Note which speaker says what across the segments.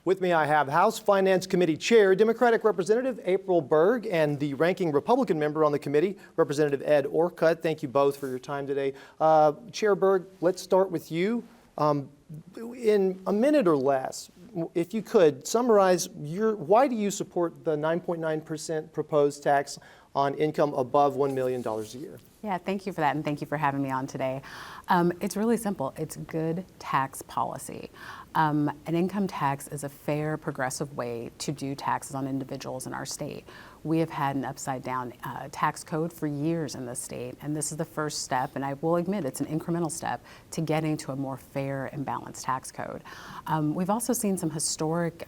Speaker 1: With me, I have House Finance Committee Chair, Democratic Representative April Berg, and the ranking Republican member on the committee, Representative Ed Orcutt. Thank you both for your time today. Chair Berg, let's start with you. In a minute or less, if you could, summarize why do you support the 9.9% proposed tax on income above $1 million a year?
Speaker 2: Yeah, thank you for that, and thank you for having me on today. It's really simple. It's good tax policy. An income tax is a fair, progressive way to do taxes on individuals in our state. We have had an upside-down tax code for years in this state, and this is the first step, and I will admit it's an incremental step to getting to a more fair and balanced tax code. We've also seen some historic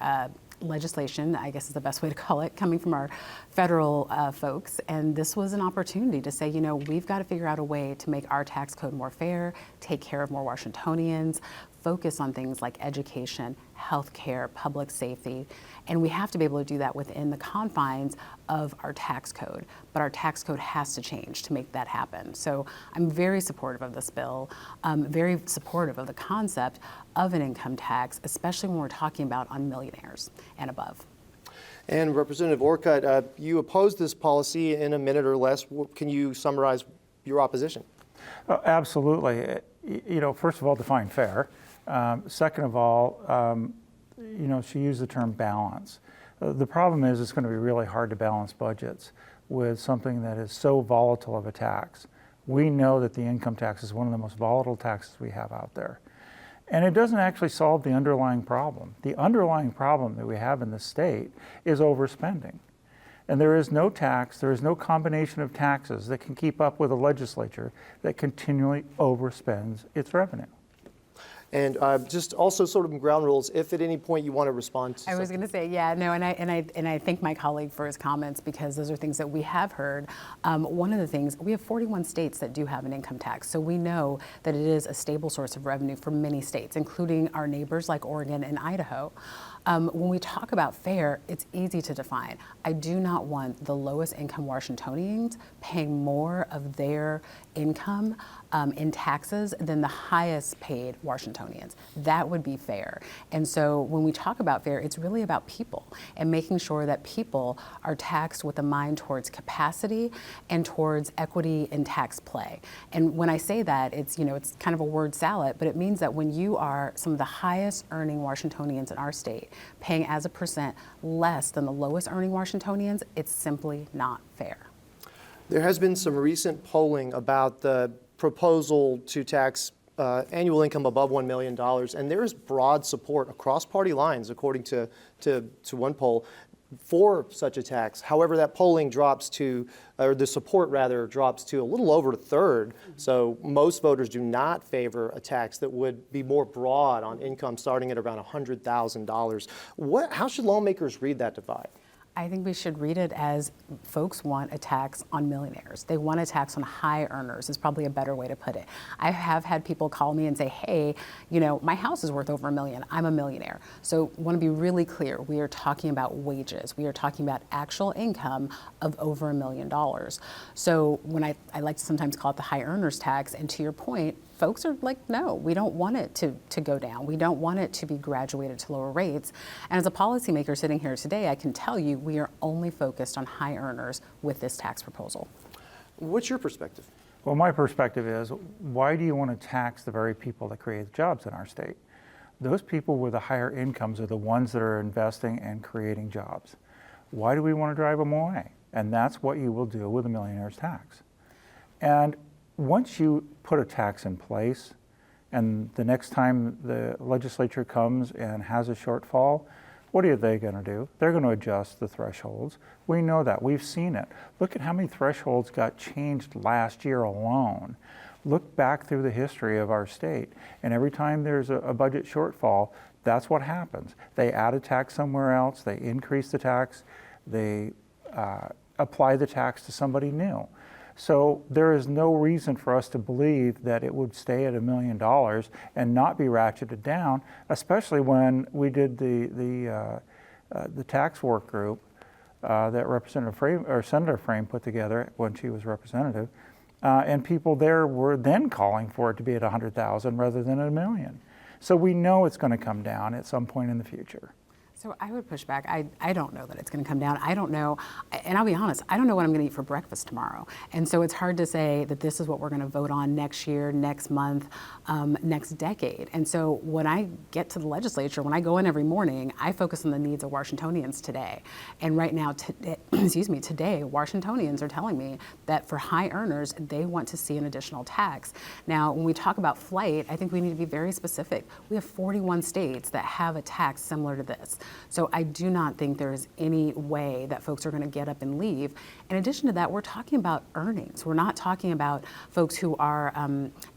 Speaker 2: legislation, I guess is the best way to call it, coming from our federal folks. And this was an opportunity to say, you know, we've got to figure out a way to make our tax code more fair, take care of more Washingtonians, focus on things like education, healthcare, public safety. And we have to be able to do that within the confines of our tax code. But our tax code has to change to make that happen. So I'm very supportive of this bill, very supportive of the concept of an income tax, especially when we're talking about on millionaires and above.
Speaker 1: And Representative Orcutt, you oppose this policy in a minute or less. Can you summarize your opposition?
Speaker 3: Absolutely. You know, first of all, define fair. Second of all, you know, she used the term balance. The problem is it's going to be really hard to balance budgets with something that is so volatile of a tax. We know that the income tax is one of the most volatile taxes we have out there. And it doesn't actually solve the underlying problem. The underlying problem that we have in the state is overspending. And there is no tax, there is no combination of taxes that can keep up with a legislature that continually overspends its revenue.
Speaker 1: And just also sort of ground rules, if at any point you want to respond to
Speaker 2: I was going to say, yeah, no, and I thank my colleague for his comments because those are things that we have heard. One of the things, we have 41 states that do have an income tax, so we know that it is a stable source of revenue for many states, including our neighbors like Oregon and Idaho. When we talk about fair, it's easy to define. I do not want the lowest income Washingtonians paying more of their income in taxes than the highest paid Washingtonians. That would be fair. And so when we talk about fair, it's really about people and making sure that people are taxed with a mind towards capacity and towards equity in tax play. And when I say that, it's, you know, it's kind of a word salad, but it means that when you are some of the highest earning Washingtonians in our state paying as a percent less than the lowest earning Washingtonians, it's simply not fair.
Speaker 1: There has been some recent polling about the proposal to tax annual income above $1 million, and there is broad support across party lines, according to one poll, for such a tax. However, that polling drops to, or the support rather, drops to a little over a third. So most voters do not favor a tax that would be more broad on income starting at around $100,000. How should lawmakers read that divide?
Speaker 2: I think we should read it as folks want a tax on millionaires. They want a tax on high earners is probably a better way to put it. I have had people call me and say, hey, you know, my house is worth over $1 million. I'm a millionaire. So want to be really clear. We are talking about wages. We are talking about actual income of over $1 million. So when I like to sometimes call it the high earners tax, and to your point, folks are like, no, we don't want it to go down. We don't want it to be graduated to lower rates. And as a policymaker sitting here today, I can tell you we are only focused on high earners with this tax proposal.
Speaker 1: What's your perspective?
Speaker 3: Well, my perspective is, why do you want to tax the very people that create jobs in our state? Those people with the higher incomes are the ones that are investing and creating jobs. Why do we want to drive them away? And that's what you will do with a millionaire's tax. And once you put a tax in place, and the next time the legislature comes and has a shortfall, what are they going to do? They're going to adjust the thresholds. We know that. We've seen it. Look at how many thresholds got changed last year alone. Look back through the history of our state, and every time there's a budget shortfall, that's what happens. They add a tax somewhere else, they increase the tax, they apply the tax to somebody new. So there is no reason for us to believe that it would stay at $1 million and not be ratcheted down, especially when we did the tax work group that Representative Frame, or Senator Frame put together when she was representative, and people there were then calling for it to be at 100,000 rather than $1 million. So we know it's going to come down at some point in the future.
Speaker 2: So I would push back. I don't know that it's going to come down. I don't know, and I'll be honest, I don't know what I'm going to eat for breakfast tomorrow. And so it's hard to say that this is what we're going to vote on next year, next month, next decade. And so when I get to the legislature, when I go in every morning, I focus on the needs of Washingtonians today. And right now, today, Washingtonians are telling me that for high earners, they want to see an additional tax. Now, when we talk about flight, I think we need to be very specific. We have 41 states that have a tax similar to this. So I do not think there's any way that folks are going to get up and leave. In addition to that, we're talking about earnings. We're not talking about folks who are,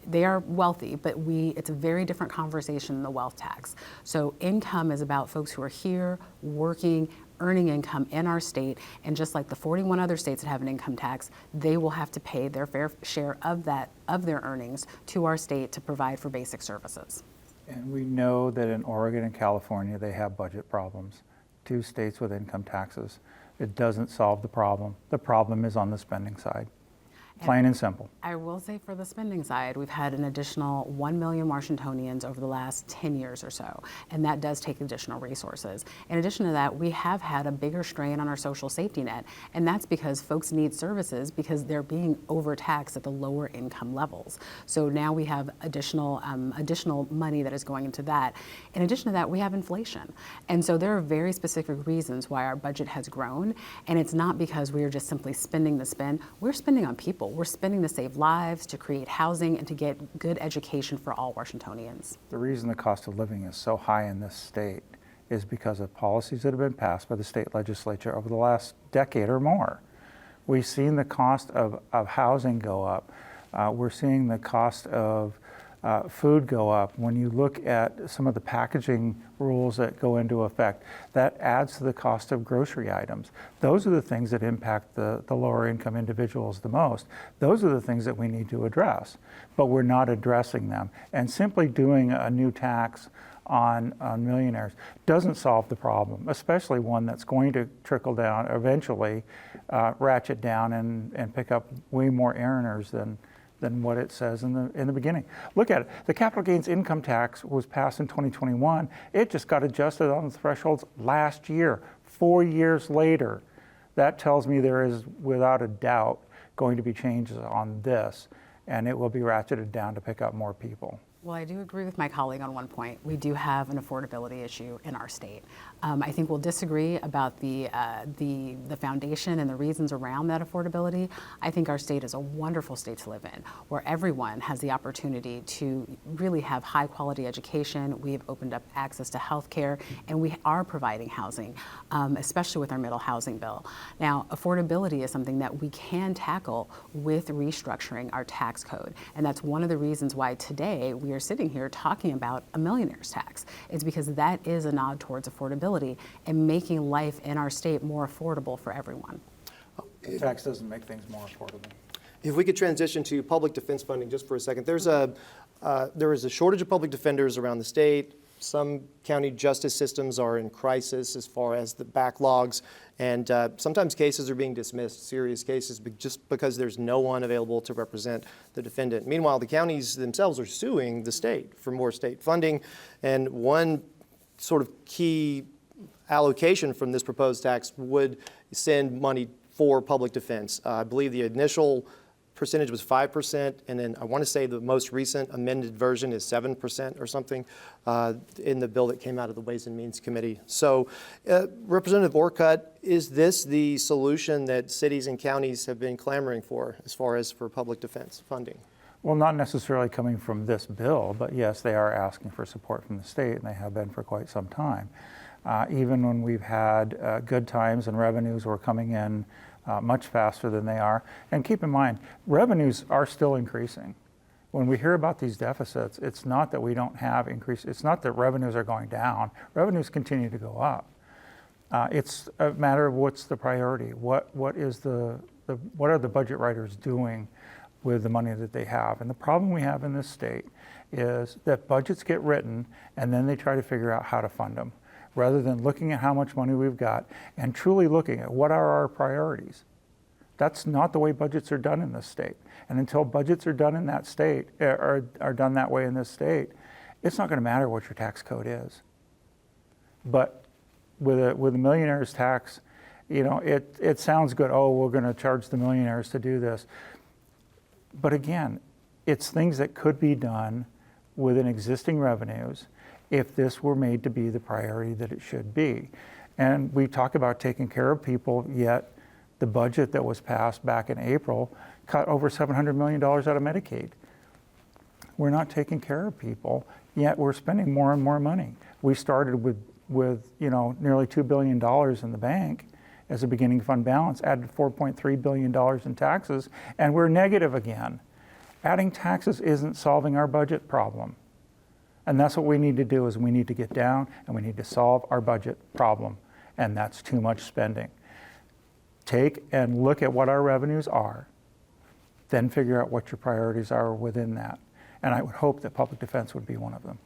Speaker 2: they are wealthy, but it's a very different conversation than the wealth tax. So income is about folks who are here, working, earning income in our state, and just like the 41 other states that have an income tax, they will have to pay their fair share of their earnings to our state to provide for basic services.
Speaker 3: And we know that in Oregon and California, they have budget problems. 2 states with income taxes. It doesn't solve the problem. The problem is on the spending side. Plain and simple.
Speaker 2: I will say for the spending side, we've had an additional 1 million Washingtonians over the last 10 years or so, and that does take additional resources. In addition to that, we have had a bigger strain on our social safety net, and that's because folks need services because they're being overtaxed at the lower income levels. So now we have additional money that is going into that. In addition to that, we have inflation. And so there are very specific reasons why our budget has grown, and it's not because we are just simply spending the spend. We're spending on people. We're spending to save lives, to create housing, and to get good education for all Washingtonians.
Speaker 3: The reason the cost of living is so high in this state is because of policies that have been passed by the state legislature over the last decade or more. We've seen the cost of housing go up. We're seeing the cost of food go up. When you look at some of the packaging rules that go into effect, that adds to the cost of grocery items. Those are the things that impact the lower income individuals the most. Those are the things that we need to address, but we're not addressing them. And simply doing a new tax on millionaires doesn't solve the problem, especially one that's going to trickle down, eventually ratchet down and pick up way more earners than what it says in the beginning. Look at it. The capital gains income tax was passed in 2021. It just got adjusted on the thresholds last year, 4 years later. That tells me there is, without a doubt, going to be changes on this, and it will be ratcheted down to pick up more people.
Speaker 2: Well, I do agree with my colleague on one point. We do have an affordability issue in our state. I think we'll disagree about the foundation and the reasons around that affordability. I think our state is a wonderful state to live in, where everyone has the opportunity to really have high quality education. We have opened up access to health care, and we are providing housing, especially with our middle housing bill. Now, affordability is something that we can tackle with restructuring our tax code, and that's one of the reasons why today we are sitting here talking about a millionaire's tax. It's because that is a nod towards affordability and making life in our state more affordable for everyone.
Speaker 3: Tax doesn't make things more affordable.
Speaker 1: If we could transition to public defense funding just for a second. There is a shortage of public defenders around the state. Some county justice systems are in crisis as far as the backlogs, and sometimes cases are being dismissed, serious cases, just because there's no one available to represent the defendant. Meanwhile, the counties themselves are suing the state for more state funding, and one sort of key allocation from this proposed tax would send money for public defense. I believe the initial percentage was 5%, and then I want to say the most recent amended version is 7% or something in the bill that came out of the Ways and Means Committee. So, Representative Orcutt, is this the solution that cities and counties have been clamoring for as far as for public defense funding?
Speaker 3: Well, not necessarily coming from this bill, but yes, they are asking for support from the state, and they have been for quite some time. Even when we've had good times and revenues were coming in much faster than they are. And keep in mind, revenues are still increasing. When we hear about these deficits, it's not that we don't have increase, it's not that revenues are going down. Revenues continue to go up. It's a matter of what's the priority. What are the budget writers doing with the money that they have? And the problem we have in this state is that budgets get written and then they try to figure out how to fund them, rather than looking at how much money we've got and truly looking at what are our priorities. That's not the way budgets are done in this state. And until budgets are done in that state, are done that way in this state, it's not going to matter what your tax code is. But with a millionaire's tax, it sounds good. Oh, we're going to charge the millionaires to do this. But again, it's things that could be done within existing revenues if this were made to be the priority that it should be. And we talk about taking care of people, yet the budget that was passed back in April cut over $700 million out of Medicaid. We're not taking care of people, yet we're spending more and more money. We started with nearly $2 billion in the bank as a beginning fund balance, added $4.3 billion in taxes, and we're negative again. Adding taxes isn't solving our budget problem. And that's what we need to do, is we need to get down and we need to solve our budget problem. And that's too much spending. Take and look at what our revenues are, then figure out what your priorities are within that. And I would hope that public defense would be one of them.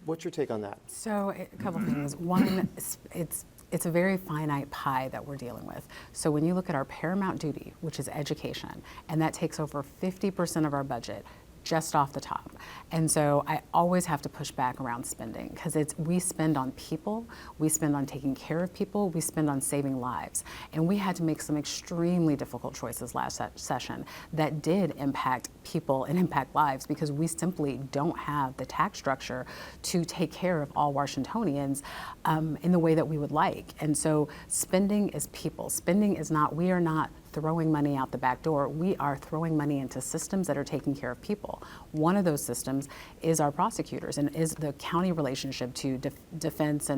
Speaker 1: What's your take on that?
Speaker 2: So a couple things. One, it's a very finite pie that we're dealing with. So when you look at our paramount duty, which is education, and that takes over 50% of our budget, just off the top. And so I always have to push back around spending, because we spend on people, we spend on taking care of people, we spend on saving lives. And we had to make some extremely difficult choices last session that did impact people and impact lives, because we simply don't have the tax structure to take care of all Washingtonians in the way that we would like. And so spending is people. Spending is not, we are not throwing money out the back door. We are throwing money into systems that are taking care of people. One of those systems is our prosecutors, and is the county relationship to defense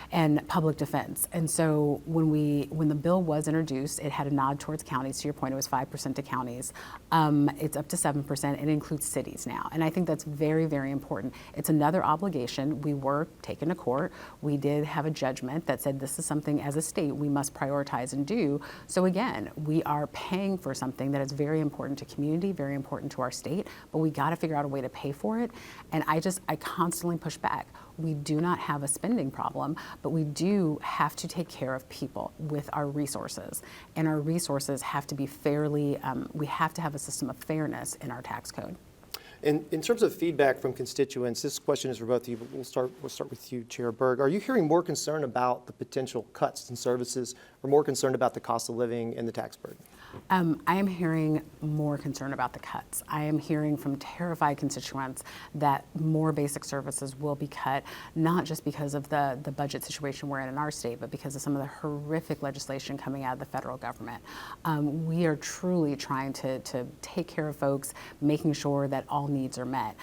Speaker 2: and public defense. And so when the bill was introduced, it had a nod towards counties. To your point, it was 5% to counties. It's up to 7%. It includes cities now. And I think that's very, very important. It's another obligation. We were taken to court. We did have a judgment that said this is something as a state we must prioritize and do. So again, we are paying for something that is very important to community, very important to our state, but we got to figure out a way to pay for it. And I constantly push back. We do not have a spending problem, but we do have to take care of people with our resources. And our resources have to be fairly, we have to have a system of fairness in our tax code.
Speaker 1: In terms of feedback from constituents, this question is for both of you, but we'll start with you, Chair Berg. Are you hearing more concern about the potential cuts in services, or more concerned about the cost of living and the tax burden?
Speaker 2: I am hearing more concern about the cuts. I am hearing from terrified constituents that more basic services will be cut, not just because of the budget situation we're in our state, but because of some of the horrific legislation coming out of the federal government. We are truly trying to take care of folks, making sure that all needs are met.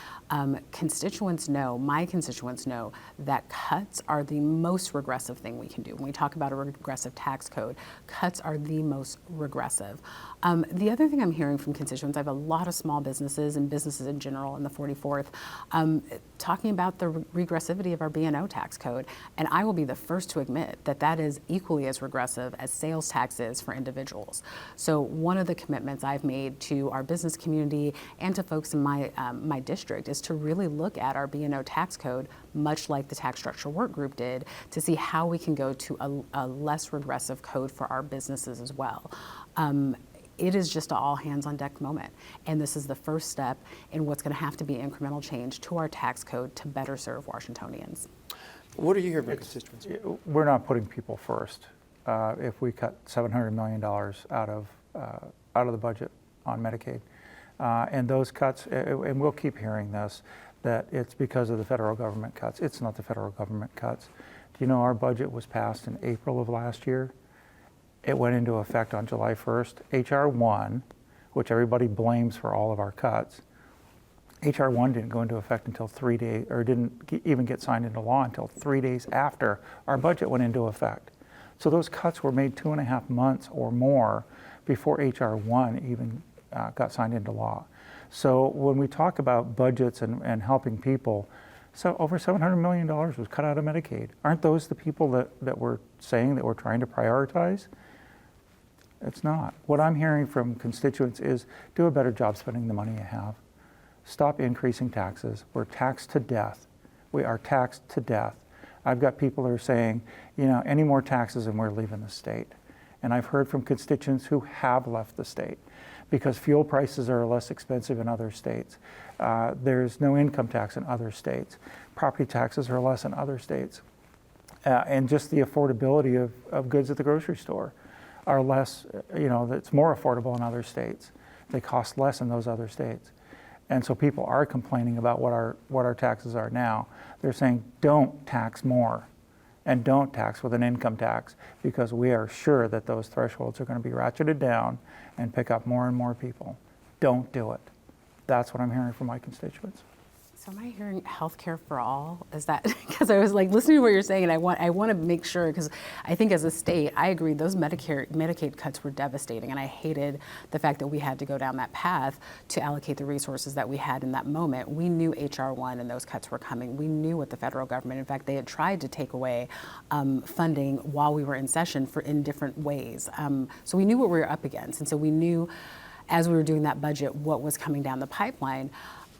Speaker 2: Constituents know, my constituents know, that cuts are the most regressive thing we can do. When we talk about a regressive tax code, cuts are the most regressive. The other thing I'm hearing from constituents, I have a lot of small businesses and businesses in general in the 44th, talking about the regressivity of our B&O tax code. And I will be the first to admit that that is equally as regressive as sales tax is for individuals. So one of the commitments I've made to our business community and to folks in my district is to really look at our B&O tax code, much like the tax structure work group did, to see how we can go to a less regressive code for our businesses as well. It is just an all hands on deck moment. And this is the first step in what's going to have to be incremental change to our tax code to better serve Washingtonians.
Speaker 1: What are you hearing from constituents?
Speaker 3: We're not putting people first. If we cut $700 million out of the budget on Medicaid, and those cuts, and we'll keep hearing this, that it's because of the federal government cuts. It's not the federal government cuts. Do you know our budget was passed in April of last year? It went into effect on July 1st. H.R. 1, which everybody blames for all of our cuts, H.R. 1 didn't go into effect until 3 days, or didn't even get signed into law until 3 days after our budget went into effect. So those cuts were made 2.5 months or more before H.R. 1 even got signed into law. So when we talk about budgets and helping people, so over $700 million was cut out of Medicaid. Aren't those the people that we're saying that we're trying to prioritize? It's not. What I'm hearing from constituents is do a better job spending the money you have. Stop increasing taxes. We're taxed to death. We are taxed to death. I've got people who are saying, any more taxes and we're leaving the state. And I've heard from constituents who have left the state because fuel prices are less expensive in other states. There's no income tax in other states. Property taxes are less in other states. and just the affordability of goods at the grocery store are less, it's more affordable in other states. They cost less in those other states. And so people are complaining about what our taxes are now. They're saying, don't tax more and don't tax with an income tax, because we are sure that those thresholds are going to be ratcheted down and pick up more and more people. Don't do it. That's what I'm hearing from my constituents.
Speaker 2: So am I hearing healthcare for all? Is that, because I was like listening to what you're saying, and I want to make sure, because I think as a state, I agree those Medicaid cuts were devastating, and I hated the fact that we had to go down that path to allocate the resources that we had in that moment. We knew HR 1 and those cuts were coming. We knew what the federal government, in fact, they had tried to take away funding while we were in session in different ways. So we knew what we were up against, and so we knew as we were doing that budget what was coming down the pipeline.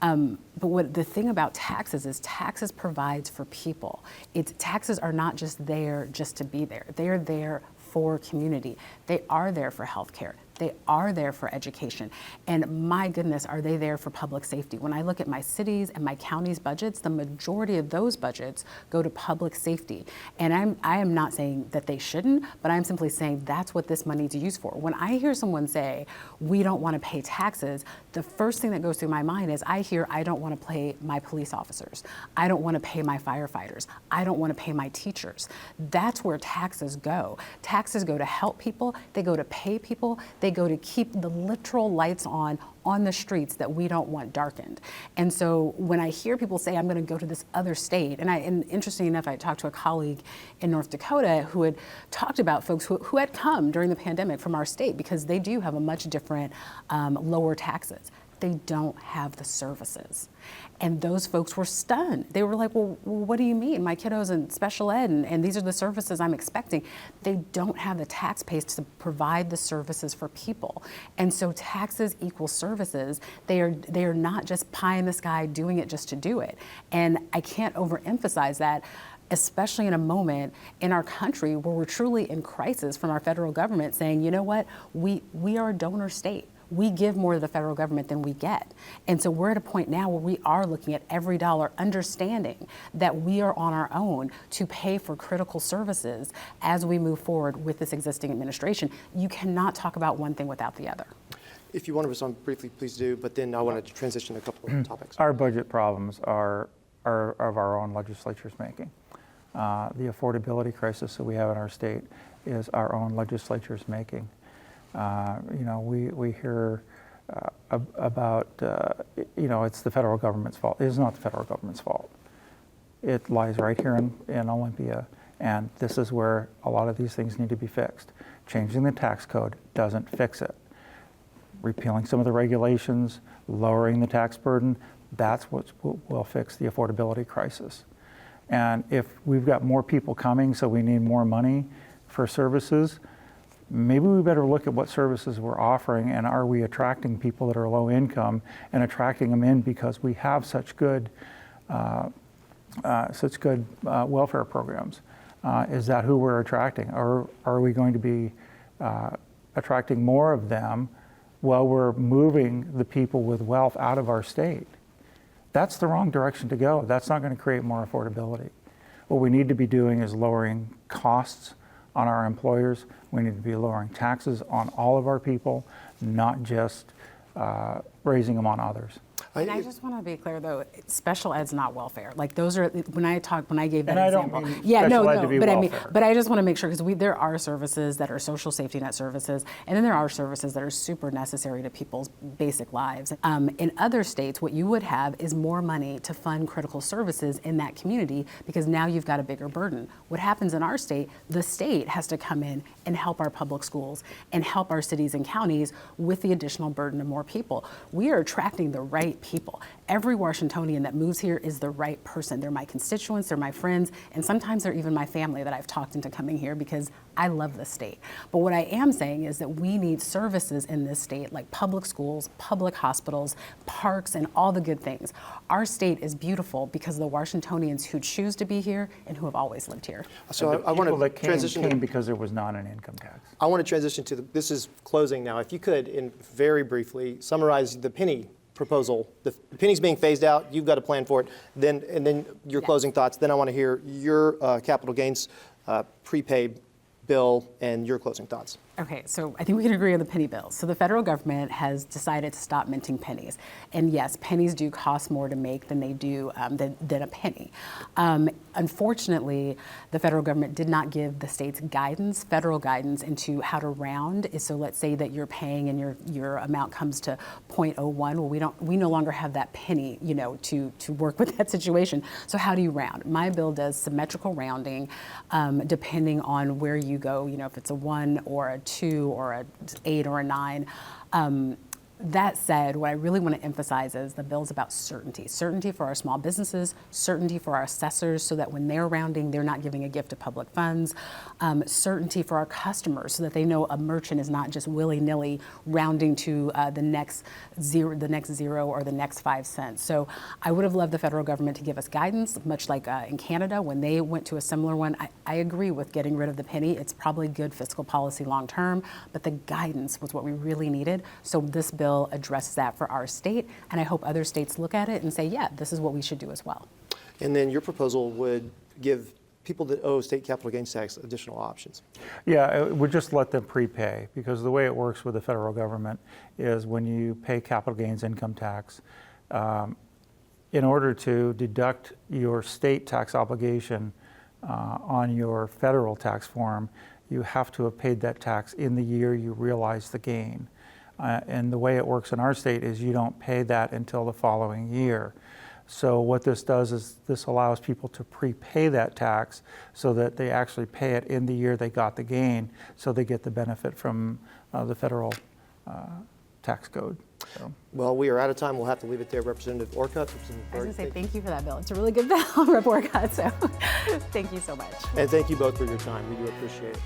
Speaker 2: But what the thing about taxes is taxes provides for people. Taxes are not just there just to be there. They are there for community. They are there for healthcare. They are there for education. And my goodness, are they there for public safety? When I look at my cities and my counties' budgets, the majority of those budgets go to public safety. And I am not saying that they shouldn't, but I'm simply saying that's what this money is used for. When I hear someone say, we don't want to pay taxes, the first thing that goes through my mind is I don't want to pay my police officers. I don't want to pay my firefighters. I don't want to pay my teachers. That's where taxes go. Taxes go to help people. They go to pay people. They go to keep the literal lights on the streets that we don't want darkened. And so when I hear people say, I'm going to go to this other state, and interesting enough, I talked to a colleague in North Dakota who had talked about folks who had come during the pandemic from our state, because they do have a much different, lower taxes. They don't have the services. And those folks were stunned. They were like, well, what do you mean? My kiddo's in special ed, and these are the services I'm expecting. They don't have the tax base to provide the services for people. And so taxes equal services. They are not just pie in the sky doing it just to do it. And I can't overemphasize that, especially in a moment in our country where we're truly in crisis from our federal government saying, you know what, we are a donor state. We give more to the federal government than we get. And so we're at a point now where we are looking at every dollar, understanding that we are on our own to pay for critical services as we move forward with this existing administration. You cannot talk about one thing without the other.
Speaker 1: If you want to respond briefly, please do, but then I want to transition to a couple of topics.
Speaker 3: Our budget problems are of our own legislature's making. The affordability crisis that we have in our state is our own legislature's making. We hear about, it's the federal government's fault. It is not the federal government's fault. It lies right here in Olympia, and this is where a lot of these things need to be fixed. Changing the tax code doesn't fix it. Repealing some of the regulations, lowering the tax burden, that's what will fix the affordability crisis. And if we've got more people coming, so we need more money for services, maybe we better look at what services we're offering, and are we attracting people that are low income and attracting them in because we have such good welfare programs. Is that who we're attracting? Or are we going to be attracting more of them while we're moving the people with wealth out of our state? That's the wrong direction to go. That's not going to create more affordability. What we need to be doing is lowering costs on our employers. We need to be lowering taxes on all of our people, not just raising them on others.
Speaker 2: And I just want to be clear, though, special ed's not welfare. Like those are when I gave that
Speaker 3: and
Speaker 2: example.
Speaker 3: I don't mean
Speaker 2: yeah,
Speaker 3: special
Speaker 2: no,
Speaker 3: ed
Speaker 2: no.
Speaker 3: to be
Speaker 2: But
Speaker 3: welfare.
Speaker 2: but I just want to make sure, because there are services that are social safety net services, and then there are services that are super necessary to people's basic lives. In other states, what you would have is more money to fund critical services in that community, because now you've got a bigger burden. What happens in our state, the state has to come in and help our public schools and help our cities and counties with the additional burden of more people. We are attracting the right people. Every Washingtonian that moves here is the right person. They're my constituents, they're my friends, and sometimes they're even my family that I've talked into coming here because I love the state. But what I am saying is that we need services in this state, like public schools, public hospitals, parks, and all the good things. Our state is beautiful because of the Washingtonians who choose to be here and who have always lived here.
Speaker 1: So I want to transition
Speaker 3: came because there was not an income tax.
Speaker 1: I want to transition to this is closing now. If you could, in very briefly, summarize the penny proposal, the penny's being phased out, you've got a plan for it, and then your
Speaker 2: Yes.
Speaker 1: closing thoughts, then I want to hear your capital gains prepay bill and your closing thoughts.
Speaker 2: Okay, so I think we can agree on the penny bill. So the federal government has decided to stop minting pennies. And yes, pennies do cost more to make than they do than a penny. Unfortunately, the federal government did not give the states guidance, federal guidance into how to round. So let's say that you're paying and your amount comes to 0.01. Well, we no longer have that penny, to work with that situation. So how do you round? My bill does symmetrical rounding, depending on where you go. If it's a 1 or a 2 or a 8 or a 9. That said, what I really want to emphasize is the bill's about certainty. Certainty for our small businesses, certainty for our assessors so that when they're rounding, they're not giving a gift to public funds. Certainty for our customers so that they know a merchant is not just willy-nilly rounding to the next zero or the next 5 cents. So I would have loved the federal government to give us guidance, much like in Canada when they went to a similar one. I agree with getting rid of the penny. It's probably good fiscal policy long term, but the guidance was what we really needed. So this bill addresses that for our state, and I hope other states look at it and say, yeah, this is what we should do as well.
Speaker 1: And then your proposal would give people that owe state capital gains tax additional options.
Speaker 3: Yeah, it would just let them prepay, because the way it works with the federal government is when you pay capital gains income tax, in order to deduct your state tax obligation on your federal tax form, you have to have paid that tax in the year you realize the gain. And the way it works in our state is you don't pay that until the following year. So what this does is this allows people to prepay that tax so that they actually pay it in the year they got the gain, so they get the benefit from the federal tax code. So.
Speaker 1: Well, we are out of time. We'll have to leave it there. Representative Orcutt.
Speaker 2: I was going to say thank you for that bill. It's a really good bill, Rep. Orcutt, so thank you so much.
Speaker 1: And thank you both for your time. We do appreciate it.